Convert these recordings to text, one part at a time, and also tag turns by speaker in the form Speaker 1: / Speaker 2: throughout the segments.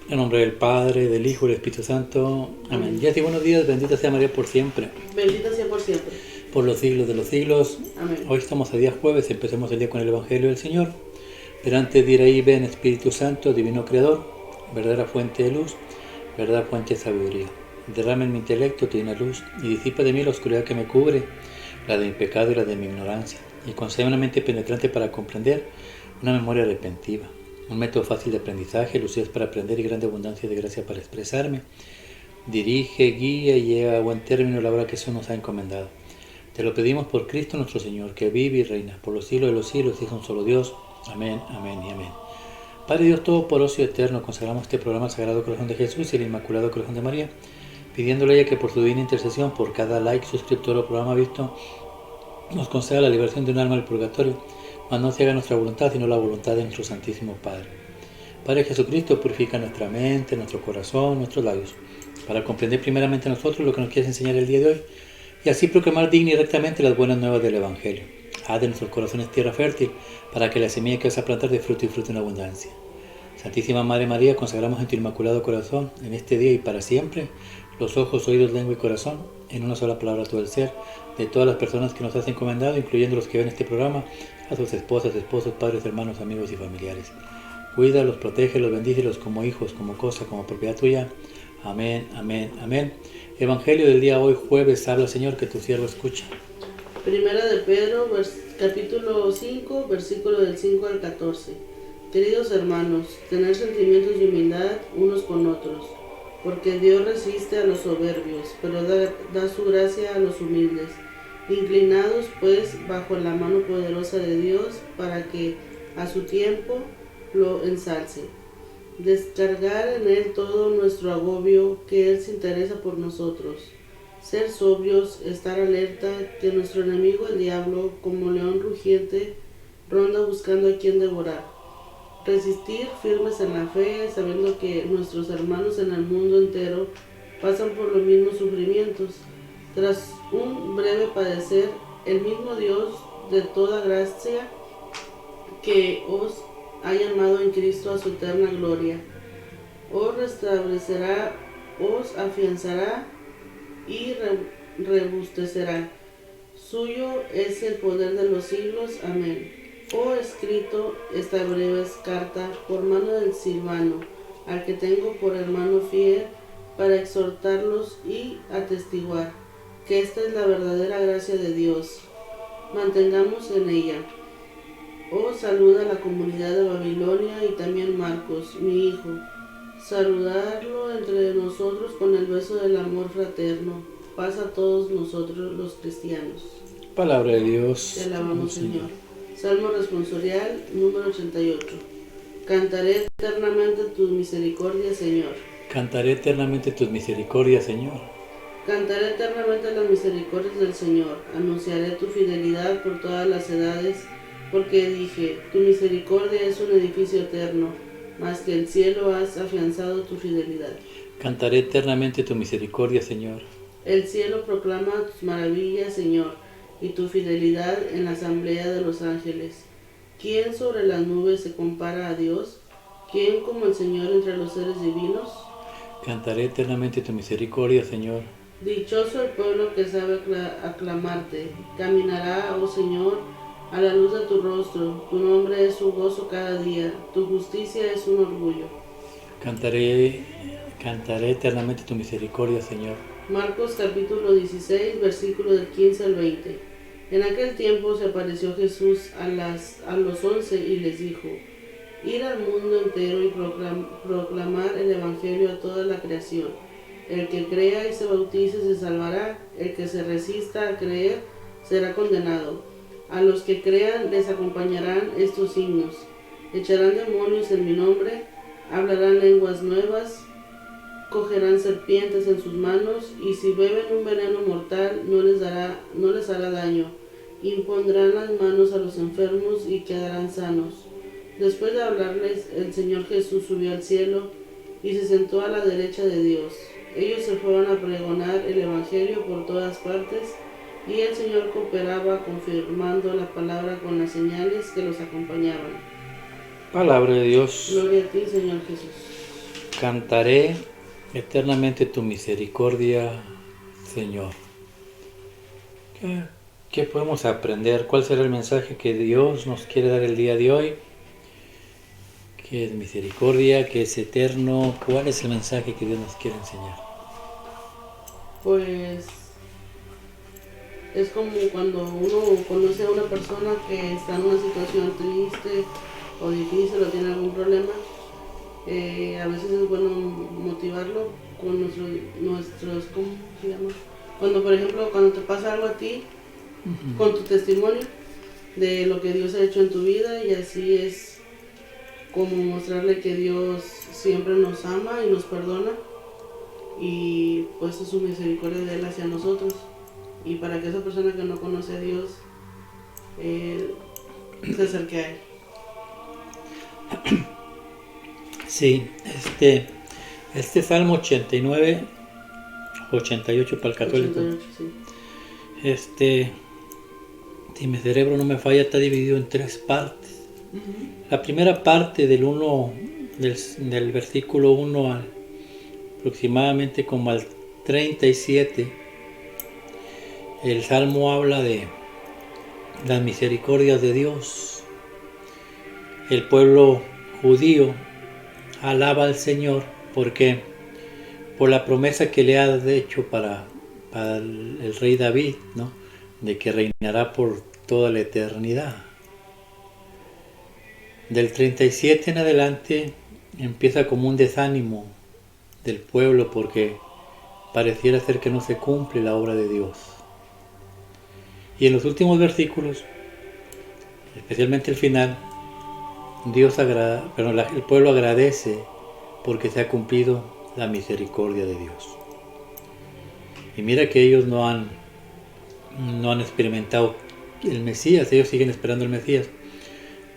Speaker 1: En nombre del Padre, del Hijo y del Espíritu Santo. Amén. Ya y buenos días, bendita sea María por siempre.
Speaker 2: Bendita sea por siempre.
Speaker 1: Por los siglos de los siglos.
Speaker 2: Amén.
Speaker 1: Hoy estamos a día jueves, empecemos el día con el Evangelio del Señor. Pero antes de ir ahí, ven Espíritu Santo, Divino Creador, verdadera fuente de luz, verdadera fuente de sabiduría. Derrama en mi intelecto tu divina luz y disipa de mí la oscuridad que me cubre, la de mi pecado y la de mi ignorancia. Y concede una mente penetrante para comprender, una memoria retentiva. Un método fácil de aprendizaje, lucidez para aprender y grande abundancia de gracia para expresarme. Dirige, guía y lleva a buen término la obra que Jesús nos ha encomendado. Te lo pedimos por Cristo nuestro Señor, que vive y reina por los siglos de los siglos y es un solo Dios. Amén, amén y amén. Padre Dios Todopoderoso y Eterno, consagramos este programa al Sagrado Corazón de Jesús y el Inmaculado Corazón de María, pidiéndole a ella que por su divina intercesión, por cada like, suscriptor o programa visto, nos conceda la liberación de un alma del purgatorio, mas no se haga nuestra voluntad, sino la voluntad de nuestro Santísimo Padre. Padre Jesucristo, purifica nuestra mente, nuestro corazón, nuestros labios, para comprender primeramente a nosotros lo que nos quieres enseñar el día de hoy, y así proclamar digna y rectamente las buenas nuevas del Evangelio. Haz de nuestros corazones tierra fértil, para que la semilla que vas a plantar dé fruto y fruto en abundancia. Santísima Madre María, consagramos en tu Inmaculado Corazón, en este día y para siempre, los ojos, oídos, lengua y corazón, en una sola palabra todo el ser, de todas las personas que nos has encomendado, incluyendo los que ven este programa, a sus esposas, esposos, padres, hermanos, amigos y familiares. Cuídalos, protégelos, bendícelos como hijos, como cosa, como propiedad tuya. Amén, amén, amén. Evangelio del día hoy, jueves, habla Señor, que tu siervo escucha.
Speaker 2: Primera de Pedro, capítulo 5, versículo del 5 al 14. Queridos hermanos, tener sentimientos de humildad unos con otros, porque Dios resiste a los soberbios, pero da su gracia a los humildes. Inclinados pues bajo la mano poderosa de Dios, para que a su tiempo lo ensalce. Descargar en Él todo nuestro agobio, que Él se interesa por nosotros. Ser sobrios, estar alerta, que nuestro enemigo el diablo, como león rugiente, ronda buscando a quien devorar. Resistir firmes en la fe, sabiendo que nuestros hermanos en el mundo entero pasan por los mismos sufrimientos. Tras un breve padecer, el mismo Dios de toda gracia, que os ha llamado en Cristo a su eterna gloria, os restablecerá, os afianzará y robustecerá. Suyo es el poder de los siglos. Amén. He escrito esta breve carta por mano del Silvano, al que tengo por hermano fiel, para exhortarlos y atestiguar que esta es la verdadera gracia de Dios. Mantengamos en ella. Os saluda la comunidad de Babilonia y también Marcos, mi hijo. Saludarlo entre nosotros con el beso del amor fraterno. Paz a todos nosotros los cristianos.
Speaker 1: Palabra de Dios.
Speaker 2: Te alabamos, Señor. Salmo responsorial número 88. Cantaré eternamente tus misericordias, Señor.
Speaker 1: Cantaré eternamente tus misericordias, Señor.
Speaker 2: Cantaré eternamente las misericordias del Señor. Anunciaré tu fidelidad por todas las edades, porque dije, tu misericordia es un edificio eterno, más que el cielo has afianzado tu fidelidad.
Speaker 1: Cantaré eternamente tu misericordia, Señor.
Speaker 2: El cielo proclama tus maravillas, Señor, y tu fidelidad en la asamblea de los ángeles. ¿Quién sobre las nubes se compara a Dios? ¿Quién como el Señor entre los seres divinos?
Speaker 1: Cantaré eternamente tu misericordia, Señor.
Speaker 2: Dichoso el pueblo que sabe aclamarte. Caminará, oh Señor, a la luz de tu rostro. Tu nombre es su gozo cada día. Tu justicia es un orgullo.
Speaker 1: Cantaré eternamente tu misericordia, Señor.
Speaker 2: Marcos capítulo 16, versículo del 15 al 20. En aquel tiempo se apareció Jesús a los 11 y les dijo: Ir al mundo entero y proclamar el Evangelio a toda la creación. El que crea y se bautice se salvará, el que se resista a creer será condenado. A los que crean les acompañarán estos signos: echarán demonios en mi nombre, hablarán lenguas nuevas, cogerán serpientes en sus manos, y si beben un veneno mortal no les hará daño. Impondrán las manos a los enfermos y quedarán sanos. Después de hablarles, el Señor Jesús subió al cielo y se sentó a la derecha de Dios. Ellos se fueron a pregonar el Evangelio por todas partes, y el Señor cooperaba confirmando la palabra con las señales que los acompañaban.
Speaker 1: Palabra de Dios.
Speaker 2: Gloria a ti, Señor Jesús.
Speaker 1: Cantaré eternamente tu misericordia, Señor. ¿Qué podemos aprender? ¿Cuál será el mensaje que Dios nos quiere dar el día de hoy? ¿Qué es misericordia? ¿Qué es eterno? ¿Cuál es el mensaje que Dios nos quiere enseñar?
Speaker 2: Pues es como cuando uno conoce a una persona que está en una situación triste o difícil o tiene algún problema. A veces es bueno motivarlo con nuestros ¿cómo se llama? Cuando, por ejemplo, cuando te pasa algo a ti, con tu testimonio de lo que Dios ha hecho en tu vida, y así es como mostrarle que Dios siempre nos ama y nos perdona, y pues es su misericordia de Él hacia nosotros, y para que esa persona que no conoce a Dios se acerque a Él.
Speaker 1: Sí, este Salmo 89, 88 para el católico.
Speaker 2: 88, sí.
Speaker 1: Si mi cerebro no me falla, está dividido en 3 partes. La primera parte del versículo 1 aproximadamente como al 37, el Salmo habla de las misericordias de Dios. El pueblo judío alaba al Señor porque por la promesa que le ha hecho para el rey David, ¿no? De que reinará por toda la eternidad. Del 37 en adelante empieza como un desánimo del pueblo porque pareciera ser que no se cumple la obra de Dios. Y en los últimos versículos, especialmente el final, el pueblo agradece porque se ha cumplido la misericordia de Dios. Y mira que ellos no han experimentado el Mesías, ellos siguen esperando el Mesías.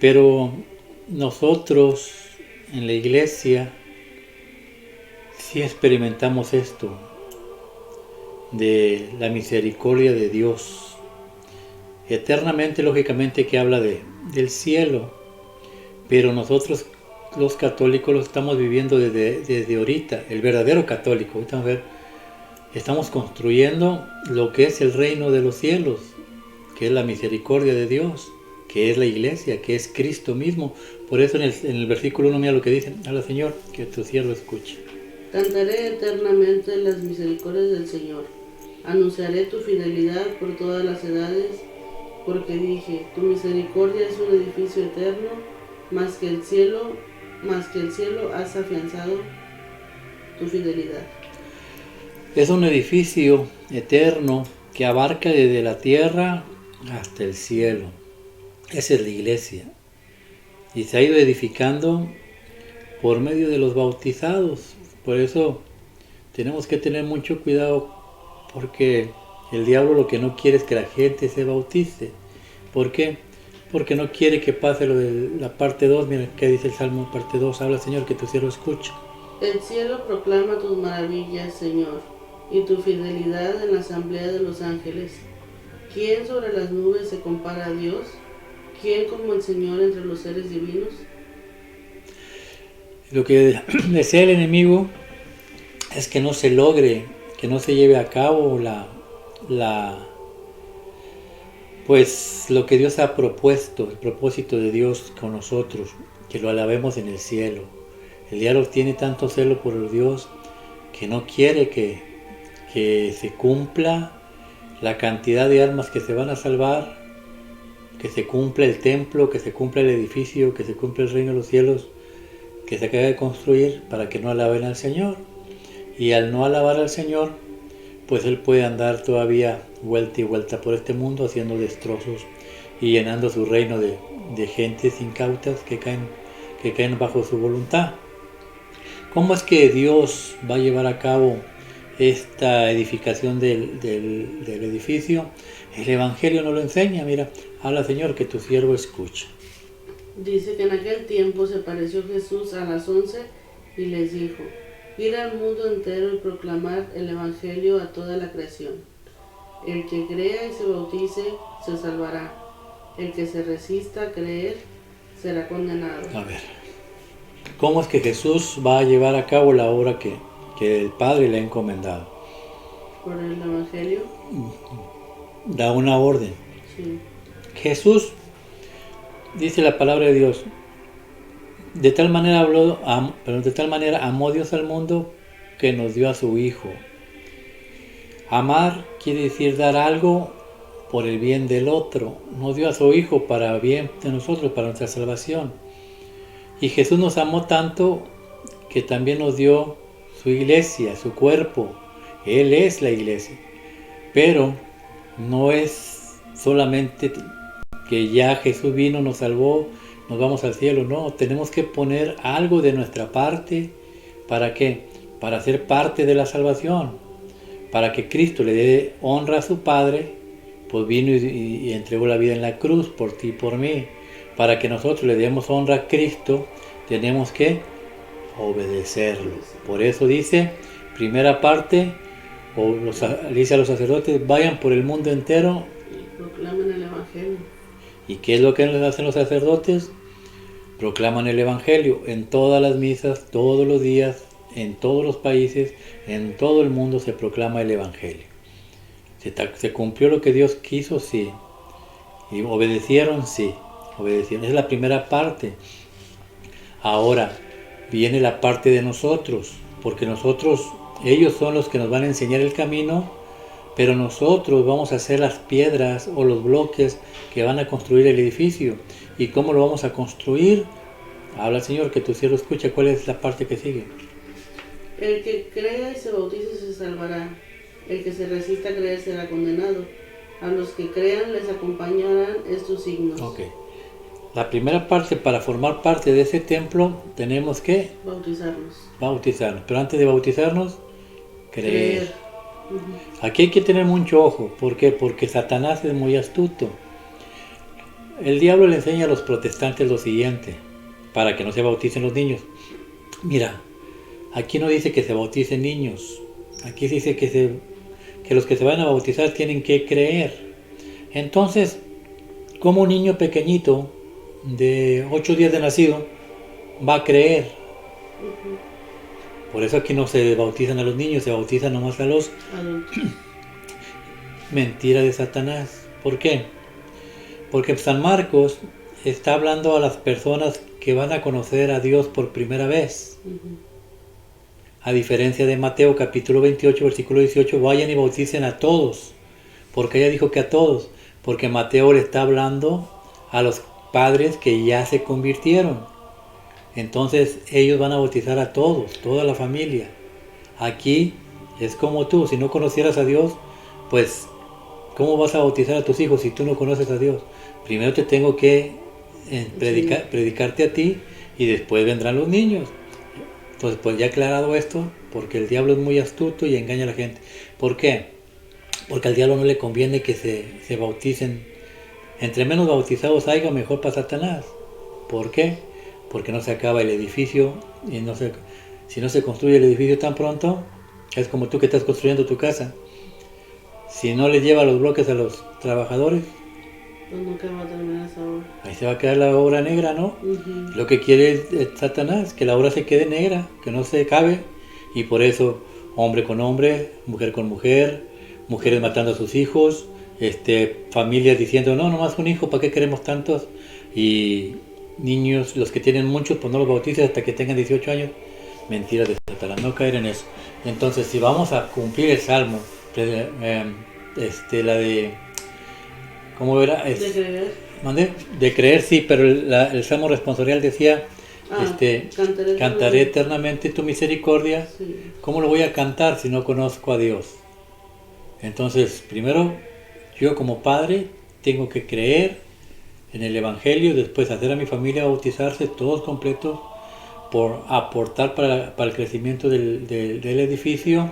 Speaker 1: Pero nosotros en la iglesia sí experimentamos esto de la misericordia de Dios. Eternamente, lógicamente, que habla del cielo, pero nosotros los católicos lo estamos viviendo desde ahorita, el verdadero católico. Ahorita vamos a ver, estamos construyendo lo que es el reino de los cielos, que es la misericordia de Dios, que es la iglesia, que es Cristo mismo. Por eso en el versículo 1 mira lo que dice: habla Señor, que tu siervo escuche.
Speaker 2: Cantaré eternamente las misericordias del Señor, anunciaré tu fidelidad por todas las edades, porque dije, tu misericordia es un edificio eterno, más que el cielo has afianzado tu fidelidad.
Speaker 1: Es un edificio eterno que abarca desde la tierra hasta el cielo. Esa es la iglesia. Y se ha ido edificando por medio de los bautizados. Por eso tenemos que tener mucho cuidado, porque el diablo lo que no quiere es que la gente se bautice. ¿Por qué? Porque no quiere que pase lo de la parte 2. Mira qué dice el Salmo parte 2. Habla Señor, que tu siervo escucha.
Speaker 2: El cielo proclama tus maravillas, Señor, y tu fidelidad en la asamblea de los ángeles. ¿Quién sobre las nubes se compara a Dios? ¿Quién como el Señor entre los seres divinos?
Speaker 1: Lo que desea el enemigo es que no se logre, que no se lleve a cabo pues lo que Dios ha propuesto, el propósito de Dios con nosotros, que lo alabemos en el cielo. El diablo tiene tanto celo por Dios que no quiere que se cumpla la cantidad de almas que se van a salvar, que se cumpla el templo, que se cumpla el edificio, que se cumpla el reino de los cielos que se acaba de construir, para que no alaben al Señor. Y al no alabar al Señor, pues Él puede andar todavía vuelta y vuelta por este mundo haciendo destrozos y llenando su reino de gentes incautas que caen bajo su voluntad. ¿Cómo es que Dios va a llevar a cabo esta edificación del edificio? El Evangelio nos lo enseña. Mira, habla Señor, que tu siervo escucha.
Speaker 2: Dice que en aquel tiempo se apareció Jesús a las 11 y les dijo: ir al mundo entero y proclamar el Evangelio a toda la creación. El que crea y se bautice se salvará. El que se resista a creer será condenado.
Speaker 1: A ver, cómo es que Jesús va a llevar a cabo la obra que el Padre le ha encomendado.
Speaker 2: Por el Evangelio.
Speaker 1: Da una orden.
Speaker 2: Sí.
Speaker 1: Jesús, dice la palabra de Dios, de tal manera amó Dios al mundo que nos dio a su Hijo. Amar quiere decir dar algo por el bien del otro. Nos dio a su Hijo para bien de nosotros, para nuestra salvación. Y Jesús nos amó tanto que también nos dio su iglesia, su cuerpo. Él es la iglesia. Pero no es solamente que ya Jesús vino, nos salvó, nos vamos al cielo. No, tenemos que poner algo de nuestra parte. ¿Para qué? Para ser parte de la salvación. Para que Cristo le dé honra a su Padre, pues vino y entregó la vida en la cruz por ti y por mí. Para que nosotros le demos honra a Cristo, tenemos que obedecerlo. Por eso dice, primera parte, dice a los sacerdotes, vayan por el mundo entero
Speaker 2: Y proclamen el Evangelio.
Speaker 1: ¿Y qué es lo que hacen los sacerdotes? Proclaman el Evangelio en todas las misas, todos los días, en todos los países, en todo el mundo se proclama el Evangelio. ¿Se cumplió lo que Dios quiso? Sí. ¿Y obedecieron? Sí. Obedecieron. Esa es la primera parte. Ahora viene la parte de nosotros, porque ellos son los que nos van a enseñar el camino, pero nosotros vamos a hacer las piedras o los bloques que van a construir el edificio. ¿Y cómo lo vamos a construir? Habla, Señor, que tu siervo escucha. ¿Cuál es la parte que sigue?
Speaker 2: El que crea y se bautice se salvará. El que se resista a creer será condenado. A los que crean les acompañarán estos signos.
Speaker 1: Ok. La primera parte, para formar parte de ese templo, tenemos que bautizarnos. Pero antes de bautizarnos, creer. Aquí hay que tener mucho ojo. ¿Por qué? Porque Satanás es muy astuto. El diablo le enseña a los protestantes lo siguiente, para que no se bauticen los niños. Mira, aquí no dice que se bauticen niños. Aquí dice que los que se van a bautizar tienen que creer. Entonces, ¿cómo un niño pequeñito de 8 días de nacido va a creer? Por eso aquí no se bautizan a los niños, se bautizan nomás a los adultos. Mentira de Satanás. ¿Por qué? Porque San Marcos está hablando a las personas que van a conocer a Dios por primera vez. A diferencia de Mateo capítulo 28, versículo 18, vayan y bauticen a todos. Porque ella dijo que a todos. Porque Mateo le está hablando a los padres que ya se convirtieron. Entonces ellos van a bautizar a todos, toda la familia. Aquí es como tú, si no conocieras a Dios, pues ¿cómo vas a bautizar a tus hijos si tú no conoces a Dios? Primero te tengo que predicarte a ti y después vendrán los niños. Entonces, pues ya aclarado esto, porque el diablo es muy astuto y engaña a la gente. ¿Por qué? Porque al diablo no le conviene que se bauticen. Entre menos bautizados haya, mejor para Satanás. ¿Por qué? Porque no se acaba el edificio y si no se construye el edificio tan pronto, es como tú que estás construyendo tu casa. Si no le lleva los bloques a los trabajadores,
Speaker 2: pues nunca va a terminar esa obra.
Speaker 1: Ahí se va a quedar la obra negra, ¿no? Lo que quiere es Satanás, que la obra se quede negra, que no se acabe. Y por eso, hombre con hombre, mujer con mujer, mujeres matando a sus hijos, familias diciendo, no, nomás un hijo, ¿para qué queremos tantos? Y niños, los que tienen muchos, pues no los bautices hasta que tengan 18 años. Mentiras de Satanás, no caer en eso. Entonces, si vamos a cumplir el salmo, la de... ¿Cómo era?
Speaker 2: De creer.
Speaker 1: ¿Mandé? De creer, sí, pero el salmo responsorial decía, cantaré eternamente tu misericordia. Sí. ¿Cómo lo voy a cantar si no conozco a Dios? Entonces, primero, yo como padre tengo que creer en el Evangelio, después hacer a mi familia bautizarse todos completos, por aportar para el crecimiento del edificio,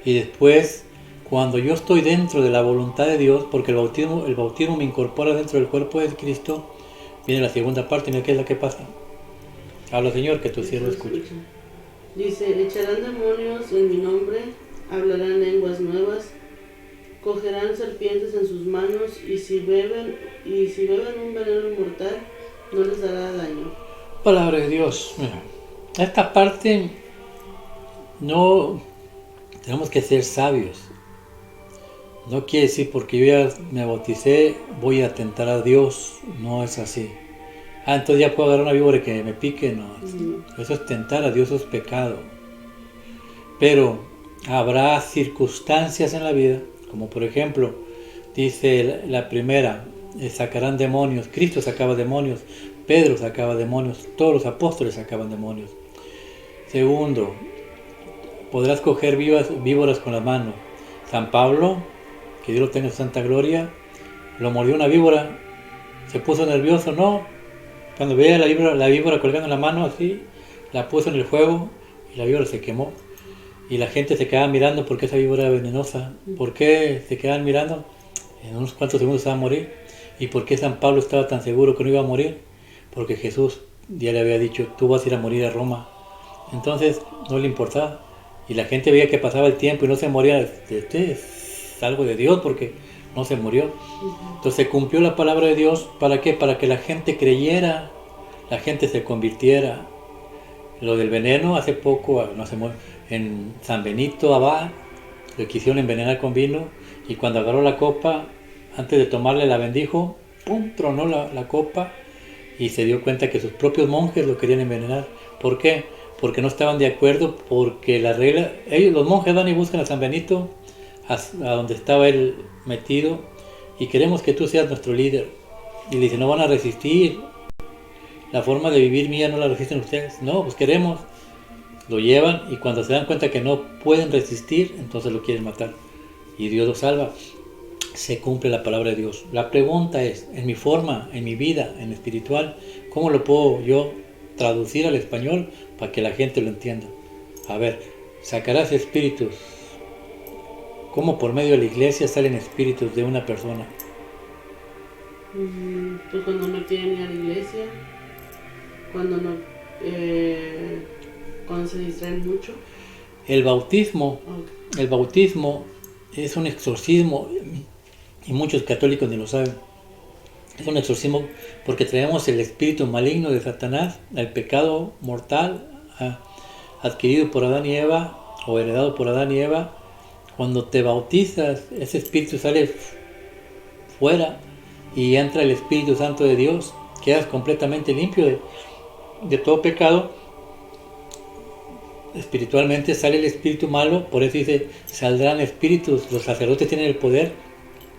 Speaker 1: y después, cuando yo estoy dentro de la voluntad de Dios, porque el bautismo me incorpora dentro del cuerpo de Cristo, viene la segunda parte, ¿no? ¿Qué es la que pasa? Habla, Señor, que tu siervo escuche.
Speaker 2: Dice, echarán demonios en mi nombre, hablarán lenguas nuevas, cogerán serpientes en sus manos, y si beben un veneno mortal, no les hará daño.
Speaker 1: Palabra de Dios. esta parte no tenemos que ser sabios. No quiere decir porque yo ya me bauticé voy a tentar a Dios. No es así. Entonces ya puedo agarrar una víbora que me pique. No, eso es tentar a Dios, eso es pecado. Pero habrá circunstancias en la vida, como por ejemplo, dice la primera, sacarán demonios. Cristo sacaba demonios, Pedro sacaba demonios, todos los apóstoles sacaban demonios. Segundo, podrás coger víboras con la mano. San Pablo, que Dios lo tenga en santa gloria, lo mordió una víbora, se puso nervioso, no. Cuando veía la víbora colgando en la mano así, la puso en el fuego y la víbora se quemó. Y la gente se quedaba mirando porque esa víbora era venenosa. ¿Por qué se quedaban mirando? En unos cuantos segundos se va a morir. ¿Y por qué San Pablo estaba tan seguro que no iba a morir? Porque Jesús ya le había dicho, tú vas a ir a morir a Roma. Entonces no le importaba. Y la gente veía que pasaba el tiempo y no se moría. Este es algo de Dios porque no se murió. Entonces cumplió la palabra de Dios. ¿Para qué? Para que la gente creyera, la gente se convirtiera. Lo del veneno hace poco, no se muere. En San Benito Abad le quisieron envenenar con vino y cuando agarró la copa, antes de tomarle la bendijo, ¡pum!, tronó la copa y se dio cuenta que sus propios monjes lo querían envenenar. ¿Por qué? Porque no estaban de acuerdo, porque la regla, los monjes van y buscan a San Benito, a donde estaba él metido, y queremos que tú seas nuestro líder. Y le dice, no van a resistir, la forma de vivir mía no la resisten ustedes. No, pues queremos. Lo llevan y cuando se dan cuenta que no pueden resistir, entonces lo quieren matar. Y Dios lo salva. Se cumple la palabra de Dios. La pregunta es, en mi forma, en mi vida, en espiritual, ¿cómo lo puedo yo traducir al español para que la gente lo entienda? A ver, sacarás espíritus. ¿Cómo por medio de la iglesia salen espíritus de una persona?
Speaker 2: Pues cuando no quieren ir a la iglesia, cuando se distraen mucho.
Speaker 1: El bautismo es un exorcismo y muchos católicos ni lo saben. Es un exorcismo porque traemos el espíritu maligno de Satanás, el pecado mortal adquirido por Adán y Eva o heredado por Adán y Eva. Cuando te bautizas, ese espíritu sale fuera y entra el Espíritu Santo de Dios. Quedas completamente limpio de todo pecado. Espiritualmente sale el espíritu malo, por eso dice, saldrán espíritus. Los sacerdotes tienen el poder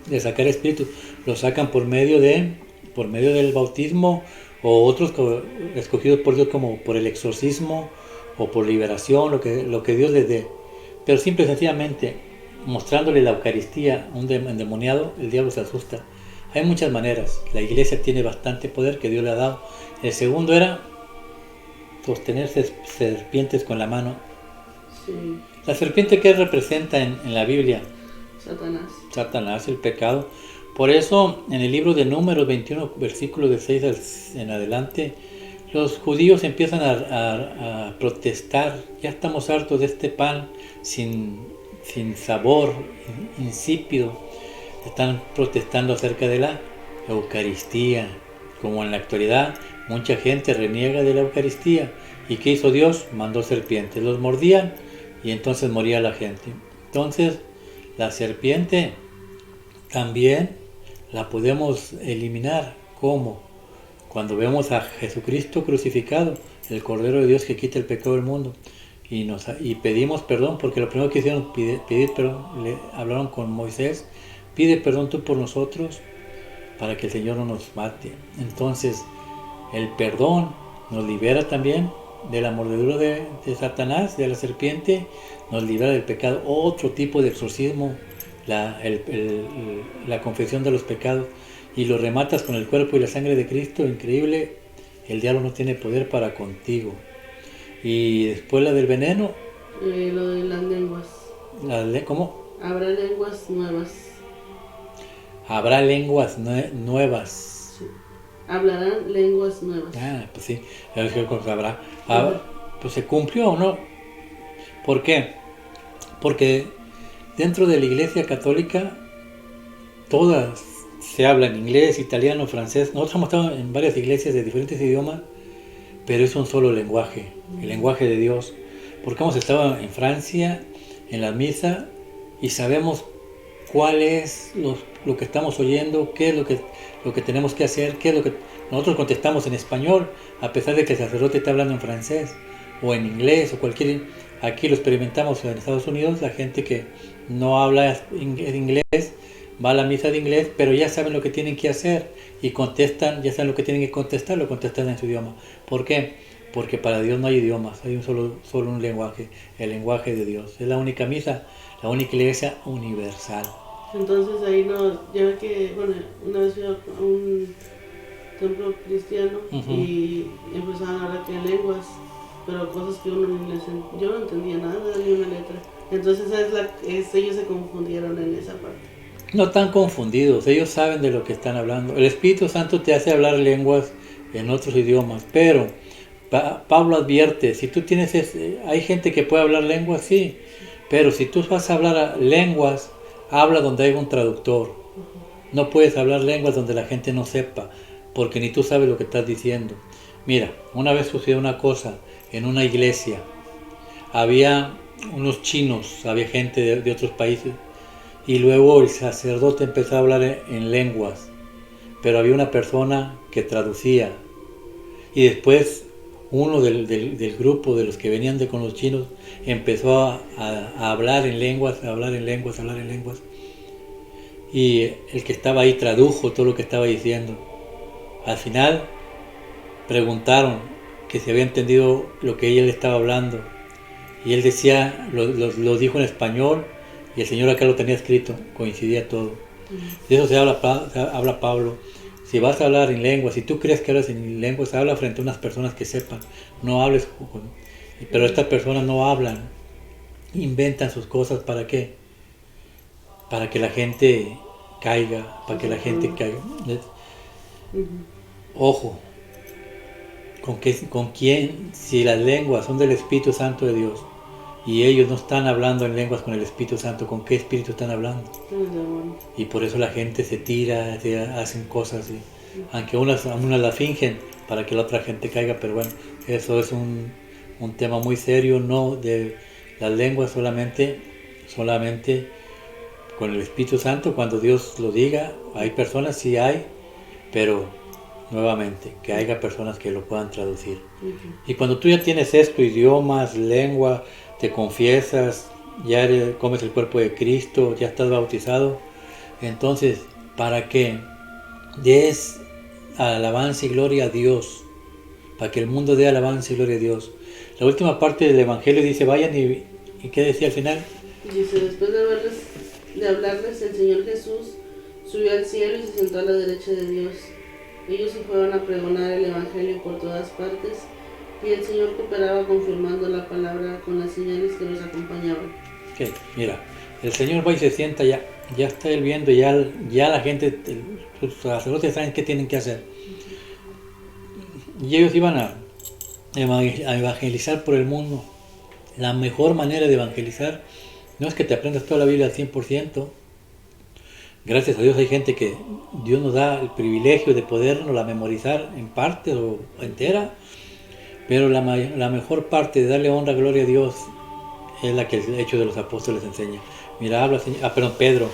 Speaker 1: de sacar espíritus, los sacan por medio del bautismo, o otros escogidos por Dios como por el exorcismo o por liberación, lo que Dios les dé. Pero simple y sencillamente mostrándole la Eucaristía a un endemoniado, el diablo se asusta. Hay muchas maneras. La iglesia tiene bastante poder que Dios le ha dado. El segundo era sostener serpientes con la mano.
Speaker 2: Sí.
Speaker 1: La serpiente, ¿qué representa en la Biblia?
Speaker 2: Satanás,
Speaker 1: el pecado. Por eso en el libro de Números 21, versículos de 6 en adelante, los judíos empiezan a protestar. Ya estamos hartos de este pan sin sabor, insípido. Están protestando acerca de la Eucaristía. Como en la actualidad mucha gente reniega de la Eucaristía. ¿Y qué hizo Dios? Mandó serpientes, los mordían y entonces moría la gente. Entonces la serpiente también la podemos eliminar. ¿Cómo? Cuando vemos a Jesucristo crucificado, el Cordero de Dios que quita el pecado del mundo, y pedimos perdón, porque lo primero que hicieron pedir perdón, le hablaron con Moisés, pide perdón tú por nosotros para que el Señor no nos mate. Entonces el perdón nos libera también de la mordedura de Satanás, de la serpiente, nos libera del pecado. Otro tipo de exorcismo, la confesión de los pecados, y lo rematas con el cuerpo y la sangre de Cristo. Increíble, el diablo no tiene poder para contigo. Y después la del veneno,
Speaker 2: lo de las lenguas.
Speaker 1: ¿Cómo?
Speaker 2: Habrá lenguas nuevas.
Speaker 1: Habrá lenguas nuevas.
Speaker 2: Sí. Hablarán lenguas nuevas.
Speaker 1: Pues sí, habrá. Pues se cumplió o no. ¿Por qué? Porque dentro de la Iglesia Católica todas se hablan inglés, italiano, francés. Nosotros hemos estado en varias iglesias de diferentes idiomas, pero es un solo lenguaje. el lenguaje de Dios. Porque hemos estado en Francia, en la misa, y sabemos cuál es lo que estamos oyendo, qué es lo que tenemos que hacer, qué es lo que nosotros contestamos en español, a pesar de que el sacerdote está hablando en francés o en inglés o cualquier. Aquí lo experimentamos en Estados Unidos, la gente que no habla inglés va a la misa de inglés, pero ya saben lo que tienen que hacer y contestan, ya saben lo que tienen que contestar, lo contestan en su idioma. ¿Por qué? Porque para Dios no hay idiomas, hay solo un lenguaje, el lenguaje de Dios. Es la única misa, la única iglesia universal.
Speaker 2: Entonces ahí no, ya que, bueno, una vez fui a un templo cristiano y empezaban a hablar que en lenguas, pero cosas que uno ni les yo no entendía nada, ni una letra. Entonces ellos se confundieron en esa parte.
Speaker 1: No están confundidos, ellos saben de lo que están hablando. El Espíritu Santo te hace hablar lenguas en otros idiomas, pero Pablo advierte, si tú tienes, hay gente que puede hablar lenguas, sí, pero si tú vas a hablar lenguas, habla donde hay un traductor. No puedes hablar lenguas donde la gente no sepa, porque ni tú sabes lo que estás diciendo. Mira, una vez sucedió una cosa en una iglesia. Había unos chinos, había gente de otros países, y luego el sacerdote empezó a hablar en lenguas, pero había una persona que traducía. Y después uno del grupo de los que venían con los chinos empezó a hablar en lenguas, hablar en lenguas. Y el que estaba ahí tradujo todo lo que estaba diciendo. Al final preguntaron que si había entendido lo que ella le estaba hablando. Y él decía, lo dijo en español, y el Señor acá lo tenía escrito, coincidía todo. De eso se habla Pablo. Si vas a hablar en lenguas, si tú crees que hablas en lenguas, habla frente a unas personas que sepan. No hables, pero estas personas no hablan, inventan sus cosas. ¿Para qué? Para que la gente caiga, para que la gente caiga. Ojo, ¿con quién? Si las lenguas son del Espíritu Santo de Dios y ellos no están hablando en lenguas con el Espíritu Santo, ¿con qué Espíritu están hablando? Y por eso la gente se tira, hacen cosas así. Aunque unas la fingen para que la otra gente caiga, pero bueno, eso es un tema muy serio, no de las lenguas solamente con el Espíritu Santo, cuando Dios lo diga. Hay personas, sí hay, pero nuevamente, que haya personas que lo puedan traducir. Y cuando tú ya tienes esto, idiomas, lengua, te confiesas, ya comes el cuerpo de Cristo, ya estás bautizado, entonces, para que des alabanza y gloria a Dios, para que el mundo dé alabanza y gloria a Dios. La última parte del Evangelio dice, vayan y ¿qué decía al final?
Speaker 2: Dice, después de hablarles, el Señor Jesús subió al cielo y se sentó a la derecha de Dios. Ellos se fueron a pregonar el Evangelio por todas partes, y el Señor cooperaba confirmando la palabra con las señales que los acompañaban.
Speaker 1: Okay, mira, el Señor va y se sienta, ya está él viendo, ya la gente, sus sacerdotes saben qué tienen que hacer. Y ellos iban a evangelizar por el mundo. La mejor manera de evangelizar no es que te aprendas toda la Biblia al 100%. Gracias a Dios hay gente que Dios nos da el privilegio de podernos memorizar en parte o entera, pero la mejor parte de darle honra, gloria a Dios es la que el Hecho de los Apóstoles enseña. Mira, habla Señor, Pedro,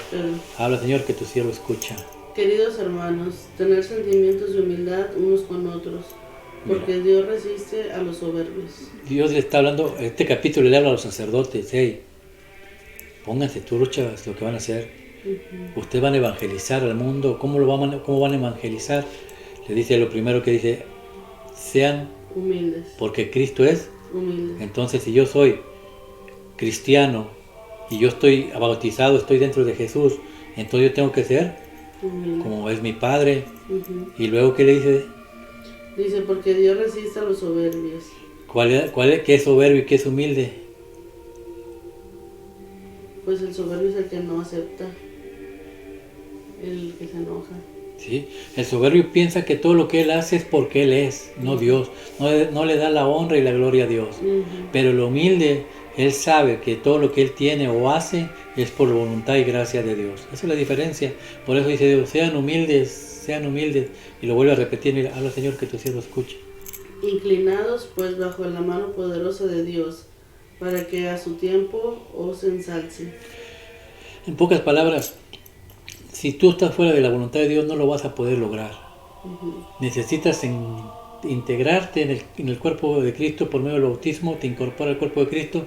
Speaker 1: habla Señor, que tu siervo escucha.
Speaker 2: Queridos hermanos, tener sentimientos de humildad unos con otros, porque mira, Dios resiste a los soberbios.
Speaker 1: Dios le está hablando, este capítulo le habla a los sacerdotes, hey, pónganse truchas lo que van a hacer. Ustedes van a evangelizar al mundo. ¿Cómo van a evangelizar? Le dice lo primero que dice, sean
Speaker 2: humildes,
Speaker 1: porque Cristo es
Speaker 2: humilde.
Speaker 1: Entonces, si yo soy cristiano y yo estoy bautizado, estoy dentro de Jesús, entonces yo tengo que ser
Speaker 2: humilde,
Speaker 1: como es mi Padre. Y luego, ¿qué le dice?
Speaker 2: Dice, porque Dios resiste a los soberbios.
Speaker 1: ¿Qué es soberbio y qué es humilde?
Speaker 2: Pues el soberbio es el que no acepta, el que se enoja.
Speaker 1: ¿Sí? El soberbio piensa que todo lo que él hace es porque él es, no Dios. No le da la honra y la gloria a Dios. Pero el humilde, él sabe que todo lo que él tiene o hace es por voluntad y gracia de Dios. Esa es la diferencia. Por eso dice Dios, sean humildes. Y lo vuelve a repetir, mira, habla Señor, que tu siervo escuche.
Speaker 2: Inclinados pues bajo la mano poderosa de Dios, para que a su tiempo os ensalce.
Speaker 1: En pocas palabras, si tú estás fuera de la voluntad de Dios no lo vas a poder lograr. Necesitas integrarte en el cuerpo de Cristo por medio del bautismo, te incorpora al cuerpo de Cristo.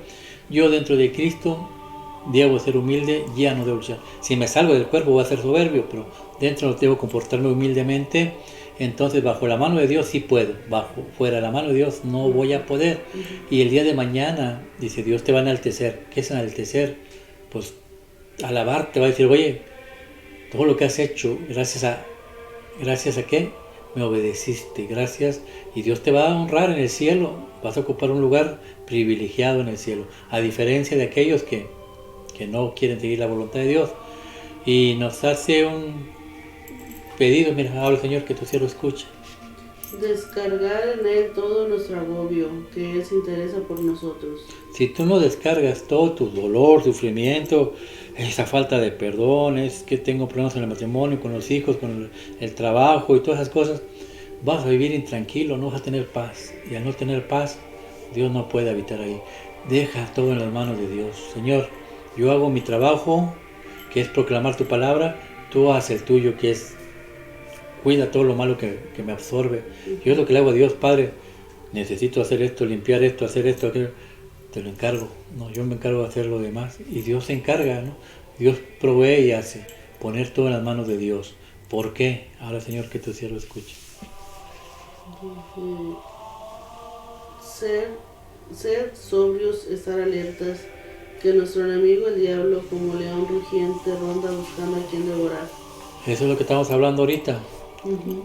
Speaker 1: Yo dentro de Cristo debo ser humilde, ya no debo luchar. Si me salgo del cuerpo voy a ser soberbio, pero dentro debo comportarme humildemente. Entonces bajo la mano de Dios sí puedo, fuera de la mano de Dios no voy a poder. Y el día de mañana, dice Dios te va a enaltecer. ¿Qué es enaltecer? Pues alabar, te va a decir, oye, todo lo que has hecho, ¿gracias a qué? Me obedeciste, gracias. Y Dios te va a honrar en el cielo, vas a ocupar un lugar privilegiado en el cielo, a diferencia de aquellos que no quieren seguir la voluntad de Dios. Y nos hace un pedido, mira, habla Señor, que tu siervo escuche.
Speaker 2: Descargar en Él todo nuestro agobio, que Él se interesa por nosotros.
Speaker 1: Si tú no descargas todo tu dolor, sufrimiento, esa falta de perdón, es que tengo problemas en el matrimonio, con los hijos, con el trabajo y todas esas cosas, vas a vivir intranquilo, no vas a tener paz. Y al no tener paz, Dios no puede habitar ahí. Deja todo en las manos de Dios. Señor, yo hago mi trabajo, que es proclamar tu palabra, tú haces el tuyo, que es cuida todo lo malo que me absorbe. Yo es lo que le hago a Dios, Padre, necesito hacer esto, limpiar esto, hacer esto, aquello. Te lo encargo, no, yo me encargo de hacer lo demás y Dios se encarga, ¿no? Dios provee y hace, poner todo en las manos de Dios. ¿Por qué? Ahora Señor, que tu siervo escuche.
Speaker 2: Ser sobrios, estar alertas, que nuestro enemigo el diablo como león rugiente ronda buscando a quien devorar.
Speaker 1: Eso es lo que estamos hablando ahorita.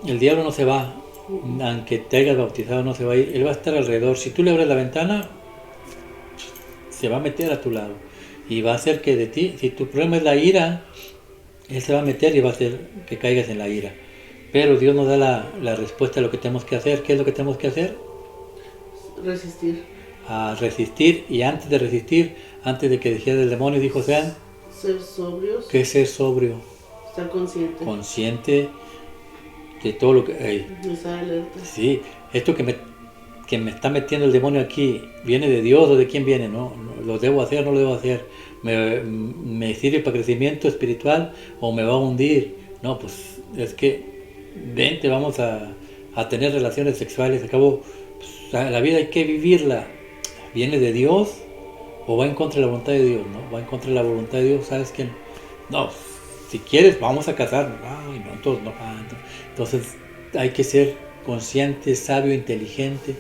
Speaker 1: El diablo no se va, aunque te hayas bautizado no se va a ir, él va a estar alrededor. Si tú le abres la ventana, se va a meter a tu lado y va a hacer que de ti, si tu problema es la ira, él se va a meter y va a hacer que caigas en la ira. Pero Dios nos da la respuesta a lo que tenemos que hacer. ¿Qué es lo que tenemos que hacer?
Speaker 2: Resistir.
Speaker 1: A resistir, y antes de resistir, antes de que dijera el demonio, dijo sean
Speaker 2: ser sobrios.
Speaker 1: ¿Qué es ser sobrio?
Speaker 2: Estar consciente.
Speaker 1: Consciente de todo lo que...
Speaker 2: Estar alerta.
Speaker 1: Sí, esto que me está metiendo el demonio aquí, ¿viene de Dios o de quién viene? No, ¿lo debo hacer o no lo debo hacer? ¿Me sirve para crecimiento espiritual o me va a hundir? No, pues es que vente, vamos a tener relaciones sexuales. Al cabo, pues, la vida hay que vivirla. ¿Viene de Dios o va en contra de la voluntad de Dios? No, va en contra de la voluntad de Dios. ¿Sabes qué? No, si quieres, vamos a casarnos. Ay, no, entonces no. Entonces hay que ser consciente, sabio, inteligente.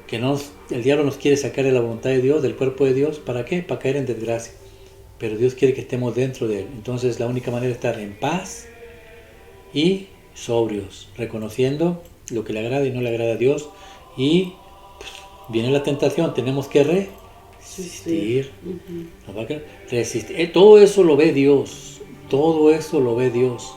Speaker 1: Que el diablo nos quiere sacar de la voluntad de Dios, del cuerpo de Dios. ¿Para qué? Para caer en desgracia. Pero Dios quiere que estemos dentro de Él. Entonces la única manera es estar en paz y sobrios, reconociendo lo que le agrada y no le agrada a Dios. Y pues, viene la tentación, tenemos que resistir. Resistir. Todo eso lo ve Dios. Todo eso lo ve Dios.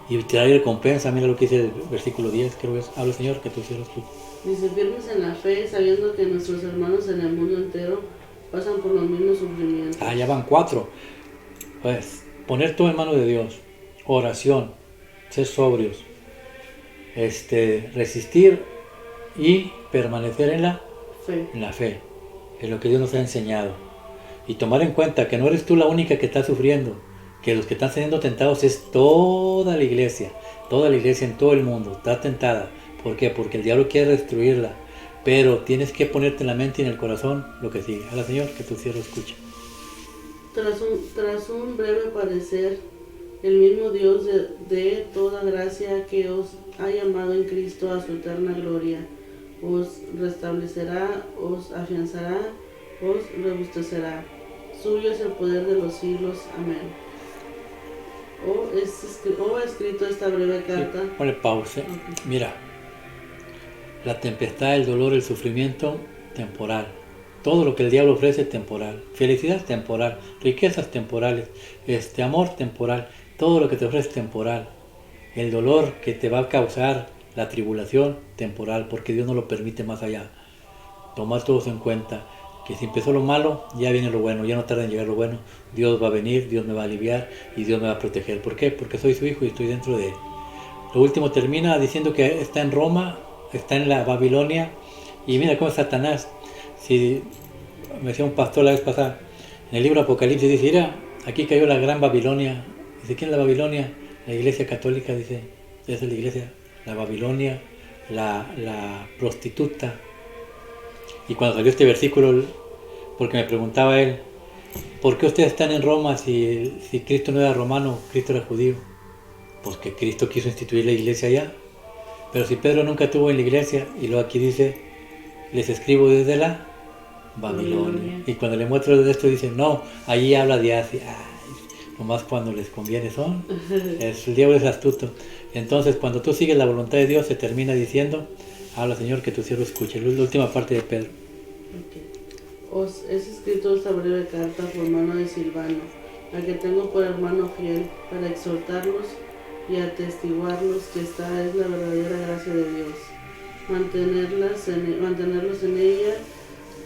Speaker 1: Y te da recompensa. Mira lo que dice el versículo 10. Creo que es, habla Señor, que tú cierras tú.
Speaker 2: Dice, firmes en la fe, sabiendo que nuestros hermanos en el mundo entero pasan por los mismos sufrimientos.
Speaker 1: Ya van 4. Pues, poner todo en manos de Dios. Oración. Ser sobrios. Resistir y permanecer en la fe. Es lo que Dios nos ha enseñado. Y tomar en cuenta que no eres tú la única que está sufriendo. Que los que están siendo tentados es toda la iglesia. Toda la iglesia en todo el mundo está tentada. ¿Por qué? Porque el diablo quiere destruirla. Pero tienes que ponerte en la mente y en el corazón lo que sigue. Habla Señor, que tu siervo escuche.
Speaker 2: Tras un breve parecer, el mismo Dios de toda gracia que os ha llamado en Cristo a su eterna gloria, os restablecerá, os afianzará, os robustecerá. Suyo es el poder de los siglos. Amén. He escrito esta breve carta.
Speaker 1: Sí, ponle pausa. Okay. Mira, la tempestad, el dolor, el sufrimiento, temporal. Todo lo que el diablo ofrece, temporal. Felicidad, temporal. Riquezas, temporales. Amor, temporal. Todo lo que te ofrece, temporal. El dolor que te va a causar la tribulación, temporal, porque Dios no lo permite más allá. Tomar todo eso en cuenta. Que si empezó lo malo, ya viene lo bueno, ya no tarda en llegar lo bueno. Dios va a venir, Dios me va a aliviar y Dios me va a proteger. ¿Por qué? Porque soy su hijo y estoy dentro de Él. Lo último termina diciendo que está en Roma, está en la Babilonia. Y mira cómo Satanás, si me decía un pastor la vez pasada, en el libro Apocalipsis dice, mira, aquí cayó la gran Babilonia. Dice, ¿quién es la Babilonia? La Iglesia Católica, dice, esa es la Iglesia, la Babilonia, la prostituta. Y cuando salió este versículo, porque me preguntaba él, ¿por qué ustedes están en Roma si Cristo no era romano, Cristo era judío? Pues que Cristo quiso instituir la iglesia allá. Pero si Pedro nunca estuvo en la iglesia, y luego aquí dice, les escribo desde la Babilonia. Y cuando le muestro de esto dice, no, allí habla de Asia. Ay, nomás cuando les conviene son. El diablo es astuto. Entonces cuando tú sigues la voluntad de Dios se termina diciendo, habla Señor que tu siervo escuche. La última parte de Pedro.
Speaker 2: Okay. Os es escrito esta breve carta por mano de Silvano, a que tengo por hermano fiel, para exhortarlos y atestiguarlos que esta es la verdadera gracia de Dios. Mantenerlos en ella.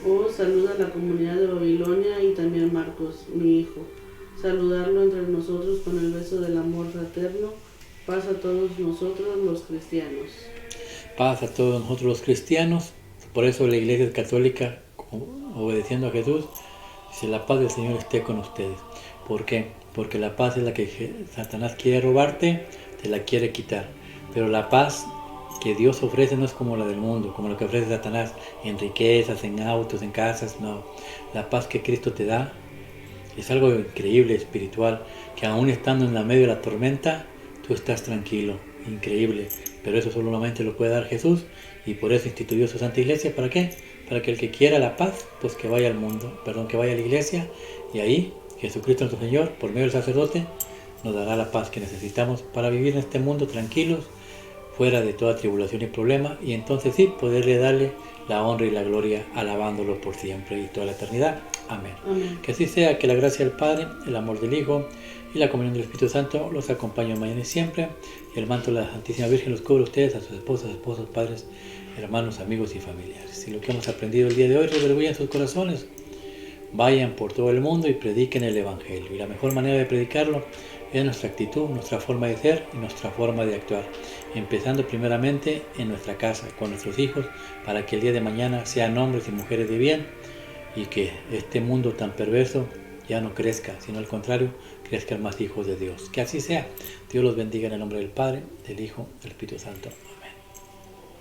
Speaker 2: Os saluda la comunidad de Babilonia y también Marcos, mi hijo. Saludarlo entre nosotros con el beso del amor fraterno. Paz a todos nosotros los cristianos.
Speaker 1: Paz a todos nosotros los cristianos. Por eso la Iglesia Católica, obedeciendo a Jesús, dice, la paz del Señor esté con ustedes. ¿Por qué? Porque la paz es la que Satanás quiere robarte, te la quiere quitar. Pero la paz que Dios ofrece no es como la del mundo, como lo que ofrece Satanás, en riquezas, en autos, en casas, no. La paz que Cristo te da es algo increíble, espiritual, que aún estando en la medio de la tormenta, tú estás tranquilo, increíble. Pero eso solamente lo puede dar Jesús, y por eso instituyó su Santa Iglesia. ¿Para qué? Para que el que quiera la paz, pues que vaya al mundo, que vaya a la iglesia, y ahí Jesucristo nuestro Señor, por medio del sacerdote, nos dará la paz que necesitamos para vivir en este mundo tranquilos, fuera de toda tribulación y problema, y entonces sí, poderle darle la honra y la gloria, alabándolo por siempre y toda la eternidad. Amén.
Speaker 2: Amén.
Speaker 1: Que así sea, que la gracia del Padre, el amor del Hijo y la comunión del Espíritu Santo los acompañe mañana y siempre, y el manto de la Santísima Virgen los cubre a ustedes, a sus esposas, esposos, padres, hermanos, amigos y familiares. Y lo que hemos aprendido el día de hoy redarguya en sus corazones. Vayan por todo el mundo y prediquen el Evangelio. Y la mejor manera de predicarlo es nuestra actitud, nuestra forma de ser y nuestra forma de actuar. Empezando primeramente en nuestra casa, con nuestros hijos, para que el día de mañana sean hombres y mujeres de bien, y que este mundo tan perverso ya no crezca, sino al contrario, crezcan más hijos de Dios. Que así sea. Dios los bendiga en el nombre del Padre, del Hijo, del Espíritu Santo. Amén.